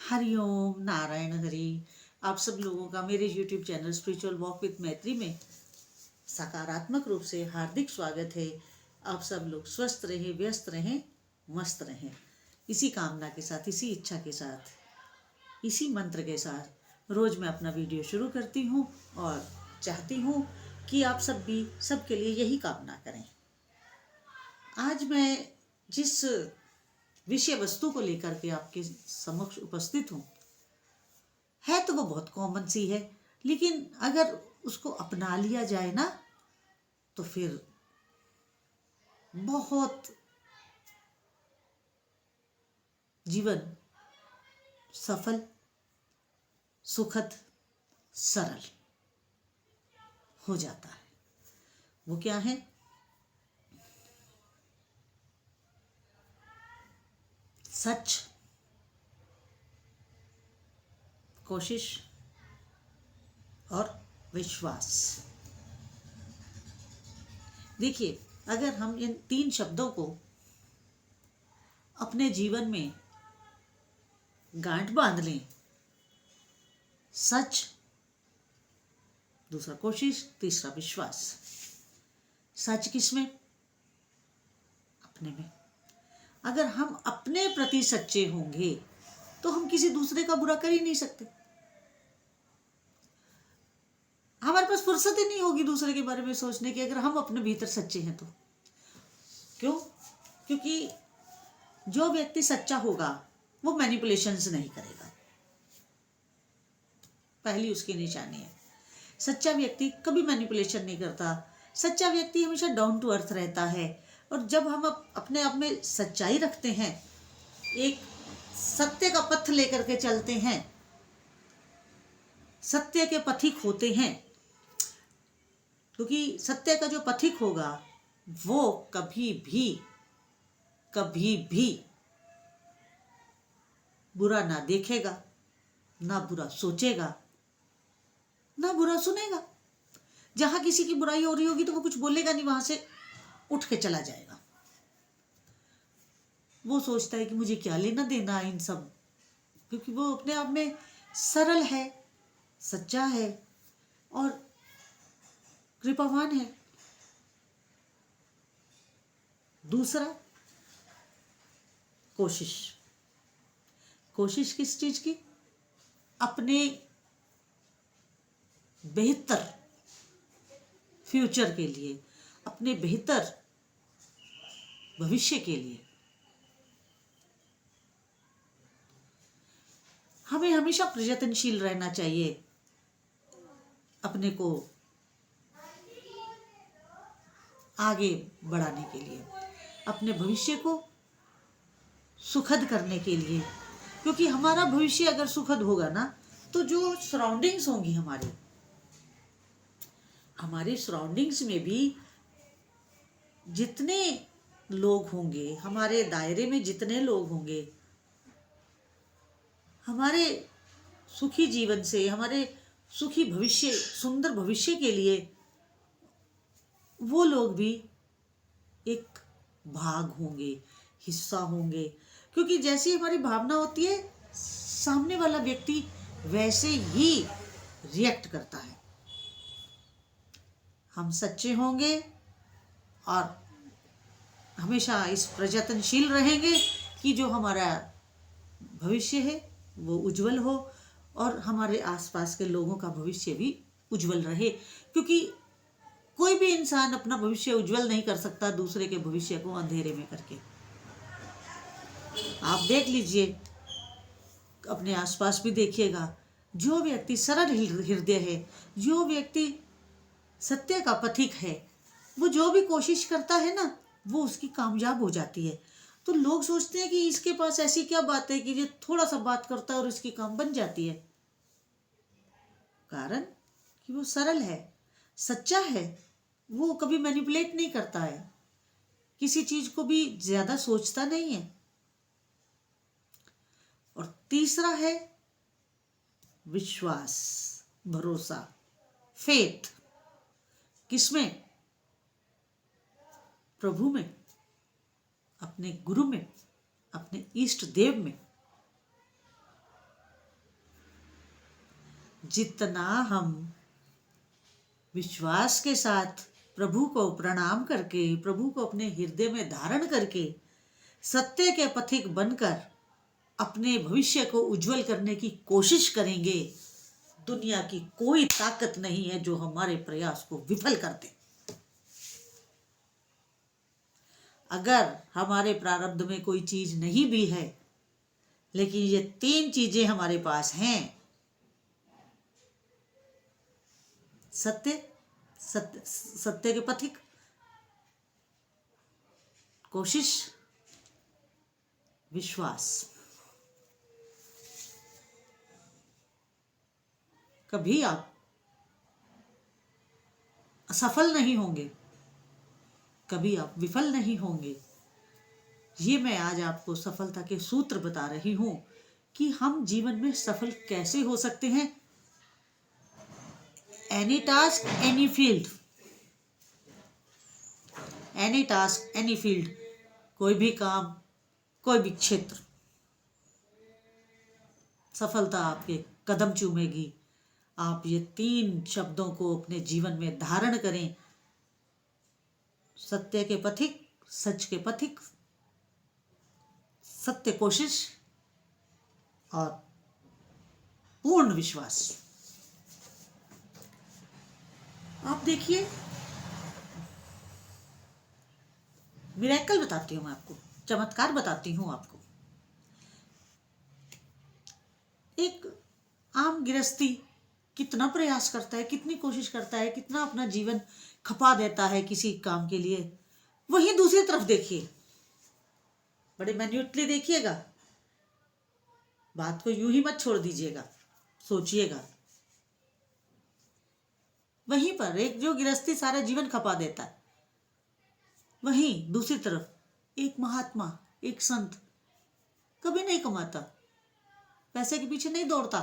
हरिओम नारायण हरि। आप सब लोगों का मेरे YouTube channel spiritual walk with मैत्री में सकारात्मक रूप से हार्दिक स्वागत है। आप सब लोग स्वस्थ रहें, व्यस्त रहें, मस्त रहें। इसी कामना के साथ, इसी इच्छा के साथ, इसी मंत्र के साथ रोज मैं अपना वीडियो शुरू करती हूँ और चाहती हूँ कि आप सब भी सबके लिए यही कामना करें। आज मैं जिस विषय वस्तु को लेकर के आपके समक्ष उपस्थित हूँ, है तो वो बहुत कॉमन सी है, लेकिन अगर उसको अपना लिया जाए ना तो फिर बहुत जीवन सफल, सुखद, सरल हो जाता है। वो क्या है? सच, कोशिश और विश्वास। देखिए, अगर हम इन तीन शब्दों को अपने जीवन में गांठ बांध लें, सच, दूसरा कोशिश, तीसरा विश्वास। सच किसमें? अपने में। अगर हम अपने प्रति सच्चे होंगे तो हम किसी दूसरे का बुरा कर ही नहीं सकते। हमारे पास फुर्सत ही नहीं होगी दूसरे के बारे में सोचने की, अगर हम अपने भीतर सच्चे हैं तो। क्यों? क्योंकि जो व्यक्ति सच्चा होगा वो मैनिपुलेशंस नहीं करेगा, पहली उसकी निशानी है। सच्चा व्यक्ति कभी मैनिपुलेशन नहीं करता। सच्चा व्यक्ति हमेशा डाउन टू अर्थ रहता है। और जब हम अपने आप में सच्चाई रखते हैं, एक सत्य का पथ लेकर के चलते हैं, सत्य के पथिक होते हैं, क्योंकि सत्य का जो पथिक होगा वो कभी भी बुरा ना देखेगा, ना बुरा सोचेगा, ना बुरा सुनेगा। जहां किसी की बुराई हो रही होगी तो वो कुछ बोलेगा नहीं, वहां से उठ के चला जाएगा। वो सोचता है कि मुझे क्या लेना देना इन सब, क्योंकि वो अपने आप में सरल है, सच्चा है और कृपावान है। दूसरा, कोशिश। कोशिश किस चीज की? अपने बेहतर फ्यूचर के लिए, अपने बेहतर भविष्य के लिए। हमें हमेशा प्रयत्नशील रहना चाहिए अपने को आगे बढ़ाने के लिए, अपने भविष्य को सुखद करने के लिए। क्योंकि हमारा भविष्य अगर सुखद होगा ना तो जो सराउंडिंग्स होंगी, हमारे सराउंडिंग्स में भी जितने लोग होंगे, हमारे दायरे में जितने लोग होंगे, हमारे सुखी जीवन से, हमारे सुखी भविष्य, सुंदर भविष्य के लिए वो लोग भी एक भाग होंगे, हिस्सा होंगे। क्योंकि जैसी हमारी भावना होती है, सामने वाला व्यक्ति वैसे ही रिएक्ट करता है। हम सच्चे होंगे और हमेशा इस प्रयत्नशील रहेंगे कि जो हमारा भविष्य है वो उज्जवल हो और हमारे आसपास के लोगों का भविष्य भी उज्जवल रहे। क्योंकि कोई भी इंसान अपना भविष्य उज्जवल नहीं कर सकता दूसरे के भविष्य को अंधेरे में करके। आप देख लीजिए, अपने आसपास भी देखिएगा, जो व्यक्ति सरल हृदय है, जो व्यक्ति सत्य का पथिक है, वो जो भी कोशिश करता है ना वो उसकी कामयाब हो जाती है। तो लोग सोचते हैं कि इसके पास ऐसी क्या बात है कि ये थोड़ा सा बात करता है और इसकी काम बन जाती है। कारण कि वो सरल है, सच्चा है, वो कभी मैनिपुलेट नहीं करता है, किसी चीज को भी ज्यादा सोचता नहीं है। और तीसरा है विश्वास, भरोसा, फेथ। किसमें? प्रभु में, अपने गुरु में, अपने इष्ट देव में। जितना हम विश्वास के साथ प्रभु को प्रणाम करके, प्रभु को अपने हृदय में धारण करके, सत्य के पथिक बनकर अपने भविष्य को उज्जवल करने की कोशिश करेंगे, दुनिया की कोई ताकत नहीं है जो हमारे प्रयास को विफल कर दे। अगर हमारे प्रारब्ध में कोई चीज नहीं भी है, लेकिन ये 3 चीजें हमारे पास हैं, सत्य के पथिक, कोशिश, विश्वास। कभी आप असफल नहीं होंगे, कभी आप विफल नहीं होंगे। ये मैं आज आपको सफलता के सूत्र बता रही हूं कि हम जीवन में सफल कैसे हो सकते हैं। Any task any field, any task any field, कोई भी काम, कोई भी क्षेत्र, सफलता आपके कदम चूमेगी। आप ये 3 शब्दों को अपने जीवन में धारण करें, सत्य के पथिक, सच के पथिक, सत्य कोशिश और पूर्ण विश्वास। आप देखिए, मिरेकल बताती हूं मैं आपको, चमत्कार बताती हूं आपको। एक आम गृहस्थी कितना प्रयास करता है, कितनी कोशिश करता है, कितना अपना जीवन खपा देता है किसी काम के लिए। वहीं दूसरी तरफ देखिए, बड़े मैन्युटली देखिएगा, बात को यूं ही मत छोड़ दीजिएगा, सोचिएगा। वहीं पर एक जो गृहस्थी सारा जीवन खपा देता है, वहीं दूसरी तरफ एक महात्मा, एक संत कभी नहीं कमाता, पैसे के पीछे नहीं दौड़ता,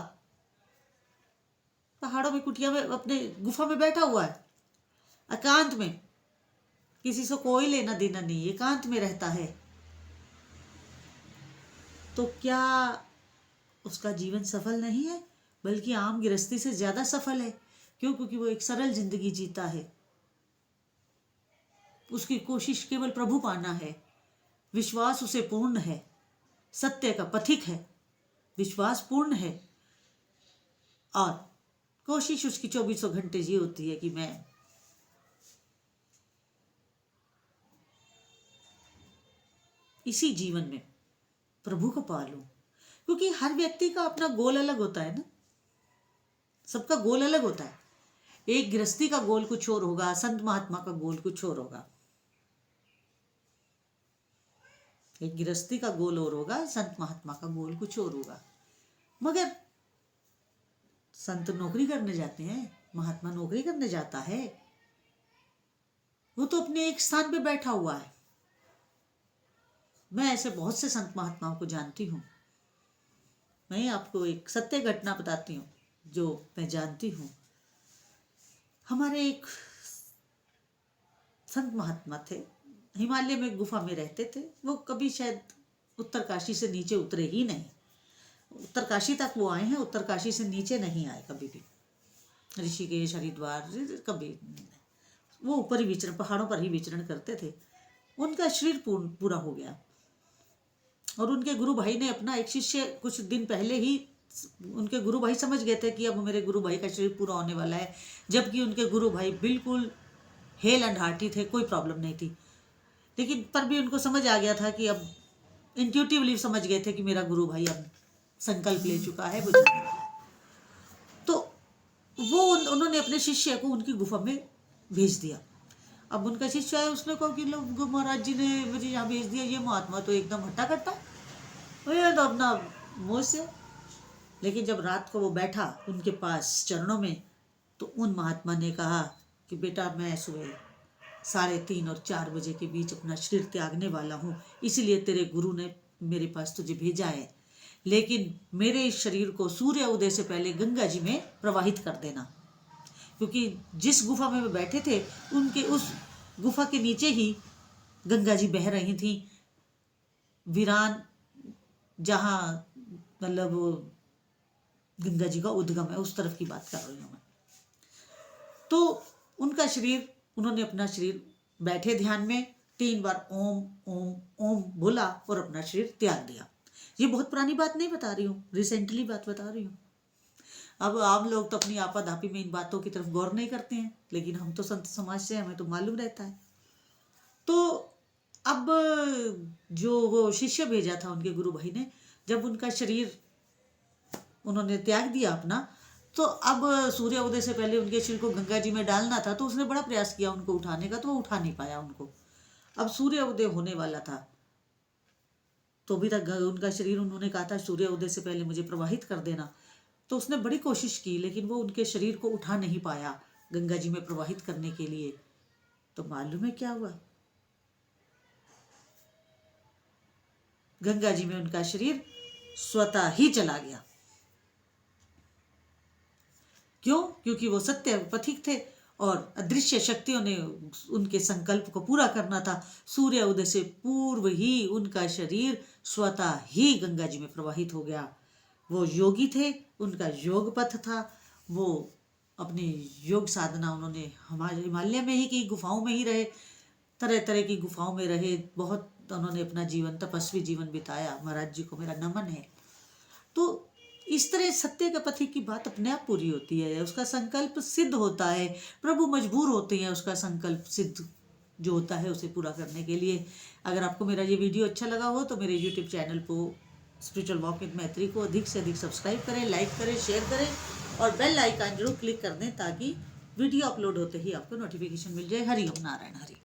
पहाड़ों में, कुटिया में, अपने गुफा में बैठा हुआ है, एकांत में, किसी से कोई लेना देना नहीं, एकांत में रहता है। तो क्या उसका जीवन सफल नहीं है? बल्कि आम गृहस्थी से ज्यादा सफल है। क्यों? क्योंकि वो एक सरल जिंदगी जीता है। उसकी कोशिश केवल प्रभु पाना है, विश्वास उसे पूर्ण है, सत्य का पथिक है, विश्वास पूर्ण है, और कोशिश उसकी 24 घंटे ये होती है कि मैं इसी जीवन में प्रभु को पा लूं। क्योंकि हर व्यक्ति का अपना गोल अलग होता है ना, सबका गोल अलग होता है। एक गृहस्थी का गोल कुछ और होगा, संत महात्मा का गोल कुछ और होगा। एक गृहस्थी का गोल और होगा, संत महात्मा का गोल कुछ और होगा। मगर संत नौकरी करने जाते हैं, महात्मा नौकरी करने जाता है, वो तो अपने एक स्थान पे बैठा हुआ है। मैं ऐसे बहुत से संत महात्माओं को जानती हूँ। मैं आपको एक सत्य घटना बताती हूँ जो मैं जानती हूँ। हमारे एक संत महात्मा थे, हिमालय में गुफा में रहते थे। वो कभी शायद उत्तरकाशी से नीचे उतरे ही नहीं। उत्तरकाशी तक वो आए हैं, उत्तरकाशी से नीचे नहीं आए कभी भी। ऋषिकेश, हरिद्वार कभी, वो ऊपर ही विचरण, पहाड़ों पर ही विचरण करते थे। उनका शरीर पूरा हो गया और उनके गुरु भाई ने अपना एक शिष्य, कुछ दिन पहले ही उनके गुरु भाई समझ गए थे कि अब मेरे गुरु भाई का शरीर पूरा होने वाला है। जबकि उनके गुरु भाई बिल्कुल हेल एंड हार्टी थे, कोई प्रॉब्लम नहीं थी। लेकिन पर भी उनको समझ आ गया था कि अब इंट्यूटिवली समझ गए थे कि मेरा गुरु भाई अब संकल्प ले चुका है, वो जाने वाला है। तो वो उन्होंने अपने शिष्य को उनकी गुफा में भेज दिया। अब उनका शिष्य है, उसने कहा कि लोग महाराज जी ने मुझे यहाँ भेज दिया, ये महात्मा तो एकदम हट्टा कट्टा, तो अपना मुँह से। लेकिन जब रात को वो बैठा उनके पास चरणों में, तो उन महात्मा ने कहा कि बेटा, मैं सुबह 3:30 और 4 बजे के बीच अपना शरीर त्यागने वाला हूँ, इसलिए तेरे गुरु ने मेरे पास तुझे भेजा है। लेकिन मेरे इस शरीर को सूर्य उदय से पहले गंगा जी में प्रवाहित कर देना। क्योंकि जिस गुफा में वे बैठे थे, उनके उस गुफा के नीचे ही गंगा जी बह रही थी। वीरान, जहाँ मतलब गंगा जी का उद्गम है, उस तरफ की बात कर रही हूँ मैं। तो उनका शरीर, उन्होंने अपना शरीर बैठे ध्यान में 3 बार ओम ओम ओम बोला और अपना शरीर त्याग दिया। ये बहुत पुरानी बात नहीं बता रही हूँ, रिसेंटली बात बता रही हूँ। अब आम लोग तो अपनी आपाधापी में इन बातों की तरफ गौर नहीं करते हैं, लेकिन हम तो संत समाज से, हमें तो मालूम रहता है। तो अब जो वो शिष्य भेजा था उनके गुरु भाई ने, जब उनका शरीर उन्होंने त्याग दिया अपना, तो अब सूर्य उदय से पहले उनके शरीर को गंगा जी में डालना था। तो उसने बड़ा प्रयास किया उनको उठाने का, तो वो उठा नहीं पाया उनको। अब सूर्य उदय होने वाला था, तो अभी तक उनका शरीर, उन्होंने कहा था सूर्य उदय से पहले मुझे प्रवाहित कर देना। तो उसने बड़ी कोशिश की, लेकिन वो उनके शरीर को उठा नहीं पाया गंगा जी में प्रवाहित करने के लिए। तो मालूम है क्या हुआ? गंगा जी में उनका शरीर स्वतः ही चला गया। क्यों? क्योंकि वो सत्य पथिक थे और अदृश्य शक्तियों ने उनके संकल्प को पूरा करना था। सूर्य उदय से पूर्व ही उनका शरीर स्वतः ही गंगा जी में प्रवाहित हो गया। वो योगी थे, उनका योग पथ था। वो अपनी योग साधना उन्होंने हमारे हिमालय में ही की, गुफाओं में ही रहे, तरह तरह की गुफाओं में रहे, बहुत उन्होंने अपना जीवन, तपस्वी जीवन बिताया। महाराज जी को मेरा नमन है। तो इस तरह सत्य का पथिक की बात अपने आप पूरी होती है, उसका संकल्प सिद्ध होता है। प्रभु मजबूर होते हैं उसका संकल्प सिद्ध जो होता है उसे पूरा करने के लिए। अगर आपको मेरा ये वीडियो अच्छा लगा हो तो मेरे यूट्यूब चैनल को स्पिरिचुअल वॉक विद मैत्री को अधिक से अधिक सब्सक्राइब करें, लाइक करें, शेयर करें और बेल आइकन जरूर क्लिक कर दें, ताकि वीडियो अपलोड होते ही आपको नोटिफिकेशन मिल जाए। हरि ओम नारायण हरि।